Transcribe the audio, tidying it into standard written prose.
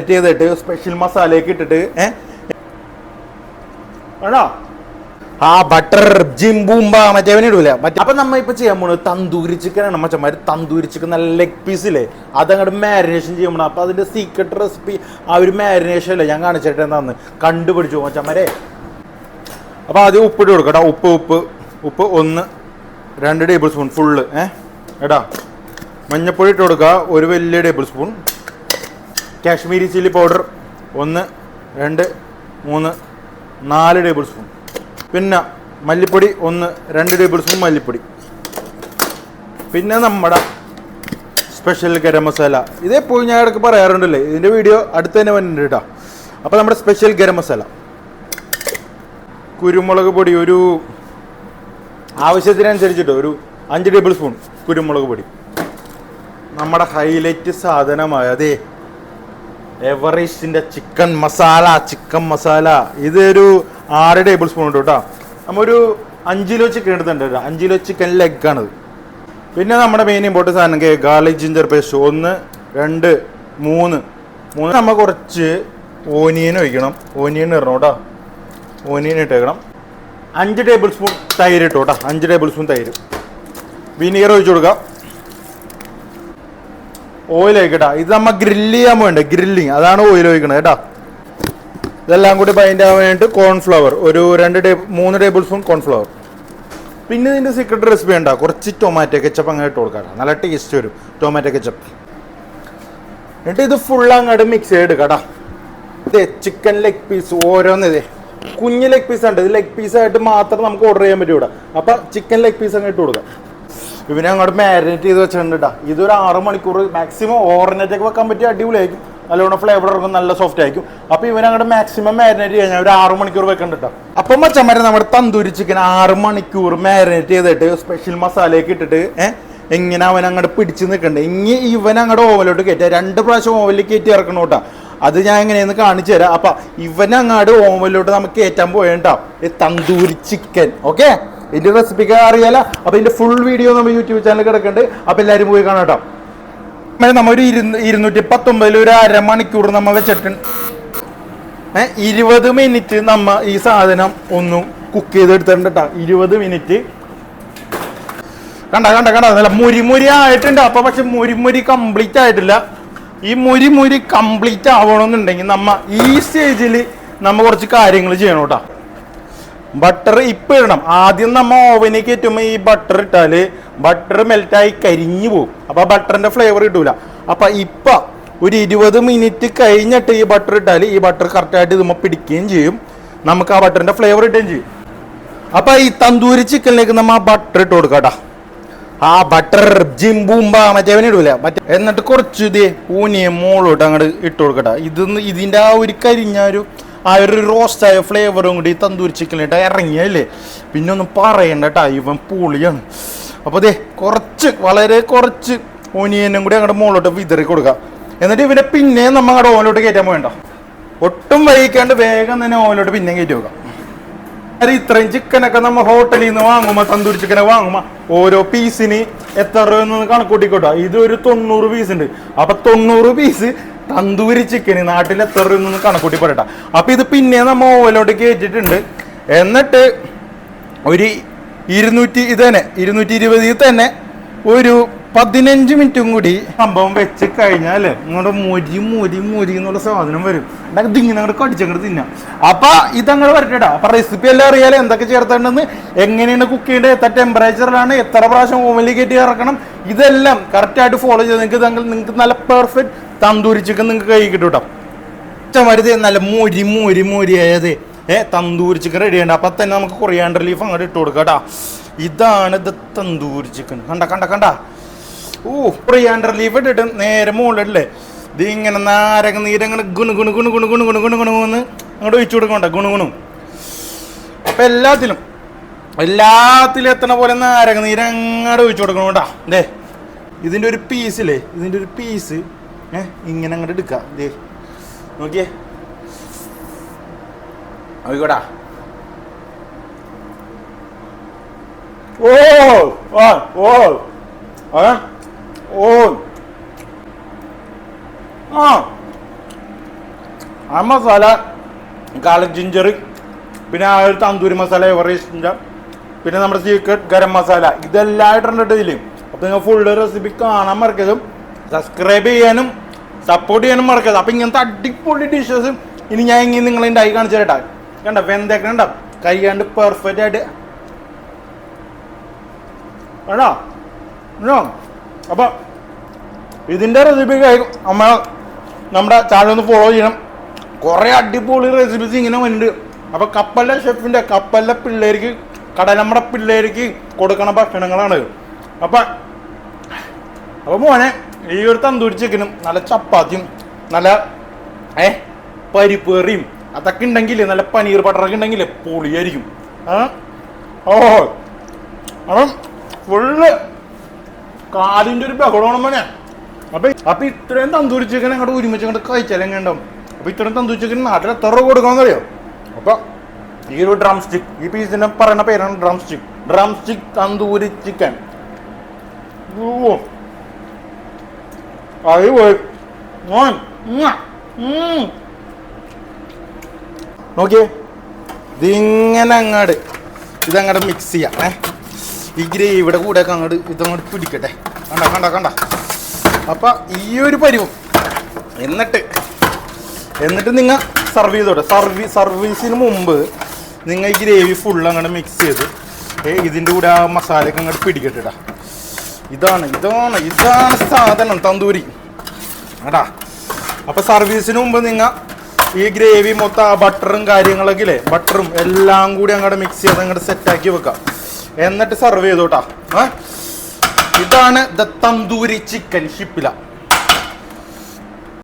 ചെയ്തിട്ട് സ്പെഷ്യൽ മസാലയൊക്കെ ഇട്ടിട്ട് ആണോ ആ ബട്ടർ ജിംബൂമ്പ മറ്റേവനെ ഇടൂല മറ്റേ. അപ്പൊ നമ്മ ഇപ്പൊ ചെയ്യാൻ പോണത് തന്തൂരി ചിക്കനാണ് മച്ചന്മാര്. തന്തൂരി ചിക്കൻ നല്ല ലെഗ് പീസില്ലേ അതങ്ങോട്ട് മാരിനേഷൻ ചെയ്യണം. അപ്പൊ അതിന്റെ സീക്രട്ട് റെസിപ്പി ആ ഒരു മാരിനേഷൻ അല്ലേ ഞാൻ കാണിച്ചിട്ട് എന്താന്ന് കണ്ടുപിടിച്ചു മച്ചന്മാരെ. അപ്പൊ ആദ്യം ഉപ്പിട്ട് കൊടുക്കട്ടോ. ഉപ്പ് 1-2 ടേബിൾ സ്പൂൺ ഫുള്ള് എടാ. മഞ്ഞപ്പൊടി ഇട്ട് കൊടുക്കുക 1 വലിയ table spoon. Kashmiri chilli powder 1-2-3-4 table spoon. പിന്നെ മല്ലിപ്പൊടി 1-2 ടേബിൾ സ്പൂൺ മല്ലിപ്പൊടി. പിന്നെ നമ്മുടെ സ്പെഷ്യൽ ഗരം മസാല. ഇതേപ്പോഴും ഞാൻ ഇടയ്ക്ക് പറയാറുണ്ടല്ലേ, ഇതിൻ്റെ വീഡിയോ അടുത്ത് തന്നെ വന്നിട്ടുണ്ട് കേട്ടോ. അപ്പോൾ നമ്മുടെ സ്പെഷ്യൽ ഗരം മസാല. കുരുമുളക് പൊടി ഒരു ആവശ്യത്തിനനുസരിച്ചിട്ട് ഒരു 5 ടേബിൾ സ്പൂൺ കുരുമുളക് പൊടി. നമ്മുടെ ഹൈലൈറ്റ് സാധനമായ അതേ എവറസ്റ്റിൻ്റെ ചിക്കൻ മസാല. ഇതൊരു 6 ടേബിൾ സ്പൂൺ ഉണ്ട് കേട്ടോ. നമ്മൊരു 5 കിലോ ചിക്കൻ എടുത്തിട്ടുണ്ട് കേട്ടോ. 5 കിലോ ചിക്കൻ ലെഗാണിത്. പിന്നെ നമ്മുടെ മെയിൻ ഇമ്പോർട്ടൻറ്റ് സാധനം ഗാർലിക് ജിഞ്ചർ പേസ്റ്റ് 1-2-3. നമ്മൾ കുറച്ച് ഓനിയൻ ഒഴിക്കണം. ഓനിയൻ ഇടണം കേട്ടോ. ഓനിയൻ ഇട്ടേക്കണം. 5 ടേബിൾ സ്പൂൺ തൈര് ഇട്ടോ കേട്ടോ. 5 ടേബിൾ സ്പൂൺ തൈര്. വിനീഗർ ഒഴിച്ചു കൊടുക്കാം. ഓയിൽ ഒഴിക്കട്ടാ. ഇത് നമ്മൾ ഗ്രില്ല് ചെയ്യാൻ വേണ്ട, ഗ്രില്ലിങ് അതാണ് ഓയിൽ ഒഴിക്കണത് കേട്ടോ. ഇതെല്ലാം കൂടി ബൈൻഡ് ആവാൻ വേണ്ടിയിട്ട് കോൺഫ്ലവർ ഒരു 3 ടേബിൾ സ്പൂൺ കോൺഫ്ലവർ. പിന്നെ ഇതിൻ്റെ സീക്രട്ട് റെസിപ്പി ഉണ്ടാ കുറച്ച് ടൊമാറ്റോ കെച്ചപ്പ് അങ്ങ് ഇട്ട് കൊടുക്കാം. നല്ല ടേസ്റ്റ് വരും ടൊമാറ്റോ കെച്ചപ്പ്. എന്നിട്ട് ഇത് ഫുൾ അങ്ങോട്ട് മിക്സ് ചെയ്തെടുക്കാം. ഇതേ ചിക്കൻ ലെഗ് പീസ് ഓരോന്ന് ഇതേ കുഞ്ഞ് ലെഗ് പീസ് ഉണ്ട്. ഇത് ലെഗ് പീസായിട്ട് മാത്രം നമുക്ക് ഓർഡർ ചെയ്യാൻ പറ്റും ഇവിടെ. അപ്പം ചിക്കൻ ലെഗ് പീസ് അങ്ങ് ഇട്ട് കൊടുക്കാം. ഇവനെ അങ്ങോട്ട് മാരിനേറ്റ് ചെയ്ത് വെച്ചിട്ടുണ്ട് കേട്ടോ. ഇതൊരു 6 മണിക്കൂർ മാക്സിമം ഓവർനൈറ്റൊക്കെ വെക്കാൻ പറ്റിയ അടിപൊളിയായിരിക്കും. നല്ലോണം ഫ്ലേവർ ഇറക്കും, നല്ല സോഫ്റ്റ് ആയിരിക്കും. അപ്പോൾ ഇവനെ അങ്ങോട്ട് മാക്സിമം മാരിനേറ്റ് കഴിഞ്ഞാൽ ഒരു 6 മണിക്കൂർ വെക്കണ്ട കേട്ടോ. അപ്പം മച്ചന്മാരെ നമ്മുടെ തന്തൂരി ചിക്കൻ 6 മണിക്കൂർ മാരിനേറ്റ് ചെയ്തിട്ട് സ്പെഷ്യൽ മസാലയൊക്കെ ഇട്ടിട്ട് എങ്ങനെ അവൻ അങ്ങോട്ട് പിടിച്ച് നിൽക്കണ്ടേ. ഇവൻ അങ്ങോട്ട് ഓവലോട്ട് കയറ്റുക. 2 പ്രാവശ്യം ഓവലിൽ കയറ്റി ഇറക്കണം കേട്ടോ. അത് ഞാൻ എങ്ങനെയെന്ന് കാണിച്ചു തരാം. അപ്പം ഇവനങ്ങാട് ഓവനിലോട്ട് നമുക്ക് കയറ്റാൻ പോയേട്ടോ തന്തൂരി ചിക്കൻ. ഓക്കെ, ഇതിന്റെ റെസിപ്പിക്ക് അറിയാലോ. അപ്പൊ ഇതിന്റെ ഫുൾ വീഡിയോ നമ്മൾ യൂട്യൂബ് ചാനൽ കിടക്കുന്നുണ്ട്. അപ്പൊ എല്ലാവരും പോയി കാണാം കേട്ടോ. നമ്മ ഒരു 219 ഒരു 1/2 മണിക്കൂർ നമ്മ വെച്ചിട്ടുണ്ട്. 20 മിനിറ്റ് നമ്മ ഈ സാധനം ഒന്ന് കുക്ക് ചെയ്തെടുത്തിട്ടുണ്ട് കേട്ടോ. 20 മിനിറ്റ് കണ്ട നല്ല മുരി ആയിട്ടുണ്ട്. അപ്പൊ പക്ഷെ മുരി കംപ്ലീറ്റ് ആയിട്ടില്ല. ഈ മുരി കംപ്ലീറ്റ് ആവണമെന്നുണ്ടെങ്കിൽ നമ്മ ഈ സ്റ്റേജിൽ നമ്മ കുറച്ച് കാര്യങ്ങൾ ചെയ്യണം കേട്ടോ. ബട്ടർ ഇപ്പം ഇടണം. ആദ്യം നമ്മ ഓവനിൽ കയറ്റുമ്പോൾ ഈ ബട്ടർ ഇട്ടാല് ബട്ടർ മെൽറ്റായി കരിഞ്ഞു പോകും. അപ്പൊ ബട്ടറിന്റെ ഫ്ലേവർ കിട്ടൂല. അപ്പൊ ഇപ്പൊ ഒരു 20 മിനിറ്റ് കഴിഞ്ഞിട്ട് ഈ ബട്ടർ ഇട്ടാൽ ഈ ബട്ടർ കറക്റ്റായിട്ട് ഇതുമ്പോൾ പിടിക്കുകയും ചെയ്യും. നമുക്ക് ആ ബട്ടറിന്റെ ഫ്ലേവർ കിട്ടുകയും ചെയ്യും. അപ്പൊ ഈ തന്തൂരി ചിക്കനിലേക്ക് നമ്മ ആ ബട്ടർ ഇട്ട് കൊടുക്കാട്ടാ. ആ ബട്ടർ ജിംബൂമ്പ മറ്റേവനെ ഇടൂല മറ്റേ. എന്നിട്ട് കുറച്ച് ഇതേ ഊനിയെ മോളോട്ട് അങ്ങോട്ട് ഇട്ട് കൊടുക്കട്ടാ. ഇതിന്റെ ആ ഒരു കരിഞ്ഞ ആ ഒരു റോസ്റ്റായ ഫ്ലേവറും കൂടി തന്തൂരി ചിക്കനിലിട്ട് ഇറങ്ങിയല്ലേ പിന്നെ ഒന്നും പറയണ്ട കേട്ടാ. ഇവൻ പൊളിയാണ്. അപ്പോൾ അതെ വളരെ കുറച്ച് ഓനിയനും കൂടി അങ്ങോട്ട് മുകളിലോട്ട് വിതറി കൊടുക്കുക. എന്നിട്ട് ഇവനെ പിന്നെ നമ്മൾ അങ്ങോട്ട് ഓനിലോട്ട് കയറ്റാൻ പോകണ്ട. ഒട്ടും വൈകിക്കാണ്ട് വേഗം തന്നെ ഓനിലോട്ട് പിന്നെ കയറ്റി വെക്കാം. അത് ഇത്രയും ചിക്കനൊക്കെ നമ്മൾ ഹോട്ടലിൽ നിന്ന് വാങ്ങുമ്പോൾ തന്തൂരി ചിക്കനൊക്കെ വാങ്ങുമ്പോൾ ഓരോ പീസിന് എത്ര രൂപ എന്ന് കണക്കൂട്ടിക്കോട്ടോ. ഇതൊരു 90 പീസ് ഉണ്ട്. അപ്പൊ 90 പീസ് തന്തൂരി ചിക്കന് നാട്ടിൽ എത്ര രൂപ എന്ന് കണക്കൂട്ടി പറയട്ടാ. അപ്പൊ ഇത് പിന്നെ നമ്മൾ ഓവലോട്ട് കയറ്റിട്ടുണ്ട്. എന്നിട്ട് ഒരു 220 തന്നെ ഒരു 15 മിനിറ്റും കൂടി സംഭവം വെച്ച് കഴിഞ്ഞാൽ ഇങ്ങോട്ട് മുരി എന്നുള്ള സാധനം വരും. ഇതിങ്ങനെ അങ്ങോട്ട് കടിച്ചങ്ങോട്ട് തിന്നാം. അപ്പൊ ഇതങ്ങോട്ട് വരട്ടെടാ. അപ്പൊ റെസിപ്പി എല്ലാം അറിയാലോ എന്തൊക്കെ ചേർത്തേണ്ടെന്ന്, എങ്ങനെയാണ് കുക്ക് ചെയ്യേണ്ടത്, എത്ര ടെമ്പറേച്ചറിലാണ്, എത്ര പ്രാവശ്യം ഓവനിൽ കയറ്റി ഇറക്കണം, ഇതെല്ലാം കറക്റ്റായിട്ട് ഫോളോ ചെയ്ത് നിങ്ങൾക്ക് നല്ല പെർഫെക്റ്റ് തന്തൂരി ചിക്കൻ നിങ്ങൾക്ക് കൈ കിട്ടും കേട്ടോ. മരുത് നല്ല മോരി തന്തൂരി ചിക്കൻ റെഡി ഉണ്ട്. അപ്പം തന്നെ നമുക്ക് കൊറിയാണ്ടർ ലീഫ് അങ്ങോട്ട് ഇട്ട് കൊടുക്കാം കേട്ടോ. ഇതാണ് ഇത് തന്തൂരി ചിക്കൻ. കണ്ട ഓ കൊറിയാണ്ടർ ലീഫ് ഇട്ടിട്ട് നേരെ മുകളിലല്ലേ ഇത് ഇങ്ങനെ നാരങ്ങ നീരങ്ങനെ ഗുണു അങ്ങോട്ട് ഒഴിച്ചു കൊടുക്കണ്ട ഗുണു. അപ്പം എല്ലാത്തിലും എത്തണ പോലെ നാരങ്ങ നീരങ്ങോട്ട് ഒഴിച്ചു കൊടുക്കണം കേട്ടോ. ദേ ഇതിൻ്റെ ഒരു പീസില്ലേ, ഇങ്ങനെ അങ്ങോട്ട് എടുക്കാം. ദേ നോക്കിയേ നോക്കിക്കോട്ടാ. ആ മസാല ഗാർലിക് ജിഞ്ചർ, പിന്നെ ആ ഒരു തന്തൂരി മസാല എവറേസ്റ്റിൻ്റെ, പിന്നെ നമ്മുടെ സീക്രട്ട് ഗരം മസാല, ഇതെല്ലാം ഇട്ടിട്ടുണ്ട് ഇതിൽ. അപ്പോൾ നിങ്ങൾ ഫുള്ള് റെസിപ്പി കാണാൻ മറക്കരുത്, സബ്സ്ക്രൈബ് ചെയ്യാനും സപ്പോർട്ട് ചെയ്യാനും മറക്കരുത്. അപ്പോൾ ഇങ്ങനത്തെ അടിപൊളി ഡിഷസ് ഇനി ഞാൻ ഇങ്ങനെ നിങ്ങളെ ഉണ്ടാക്കി കാണിച്ചു തരട്ടാ. കണ്ട വെന്തേക്കണ കണ്ട കൈയാണ്ട് പെർഫെക്റ്റ് ആയിട്ട് വേണോ. അപ്പോൾ ഇതിൻ്റെ റെസിപ്പി നമ്മുടെ ചാനൽ ഒന്ന് ഫോളോ ചെയ്യണം. കുറേ അടിപൊളി റെസിപ്പീസ് ഇങ്ങനെ വരുന്നുണ്ട്. അപ്പോൾ കപ്പലിലെ ഷെഫിൻ്റെ കപ്പലിലെ പിള്ളേർക്ക്, കടലമ്മടെ പിള്ളേർക്ക് കൊടുക്കണ ഭക്ഷണങ്ങളാണ്. അപ്പോൾ മോനെ ഈ ഒരു തന്തൂരി ചിക്കനും നല്ല ചപ്പാത്തിയും നല്ല പരിപ്പ് കറിയും അതൊക്കെ ഉണ്ടെങ്കിൽ, നല്ല പനീർ ബട്ടറൊക്കെ ഉണ്ടെങ്കിൽ പൊളിയായിരിക്കും. അപ്പം ഫുള്ള് കാലിൻ്റെ ഒരു ബഹളമാണ് മോനെ. അപ്പം ഇത്രയും തന്തൂരി ചിക്കൻ അങ്ങോട്ട് ഒരുമിച്ച് അങ്ങോട്ട് കഴിച്ചാൽ എങ്ങനെ ഉണ്ടാവും? അപ്പോൾ ഇത്രയും തന്തൂരി ചിക്കൻ നാട്ടിൽ എത്ര രൂപ കൊടുക്കാമെന്നറിയോ? അപ്പോൾ ഈ ഒരു ഡ്രം സ്റ്റിക്ക്, ഈ പീസിൻ്റെ പറയുന്ന പേരാണ് ഡ്രം സ്റ്റിക്ക് തന്തൂരി ചിക്കൻ. നോക്കിയേ, ഇതിങ്ങനെ ഇതങ്ങോട്ട് മിക്സ് ചെയ്യാം. ഈ ഗ്രേവിയുടെ കൂടെ ഒക്കെ ഇതങ്ങോട്ട് പിടിക്കട്ടെ. കണ്ട. അപ്പം ഈ ഒരു പരുവം എന്നിട്ട് നിങ്ങൾ സർവ് ചെയ്തോട്ടെ. സർവീസിന് മുമ്പ് നിങ്ങൾ ഈ ഗ്രേവി ഫുള്ള് അങ്ങോട്ട് മിക്സ് ചെയ്ത് ഇതിൻ്റെ കൂടെ ആ മസാലയൊക്കെ അങ്ങോട്ട് പിടിക്കട്ടെടാ. ഇതാണ് സാധനം തന്തൂരി കേട്ടാ. അപ്പം സർവീസിന് മുമ്പ് നിങ്ങൾ ഈ ഗ്രേവി മൊത്തം ബട്ടറും കാര്യങ്ങളൊക്കെ ഇല്ലേ, ബട്ടറും എല്ലാം കൂടി അങ്ങോട്ട് മിക്സ് ചെയ്ത് അങ്ങോട്ട് സെറ്റാക്കി വെക്കാം. എന്നിട്ട് സർവ് ചെയ്തോട്ടാ. ഇതാണ് ദ തന്തൂരി ചിക്കൻ ഷിപ്പില.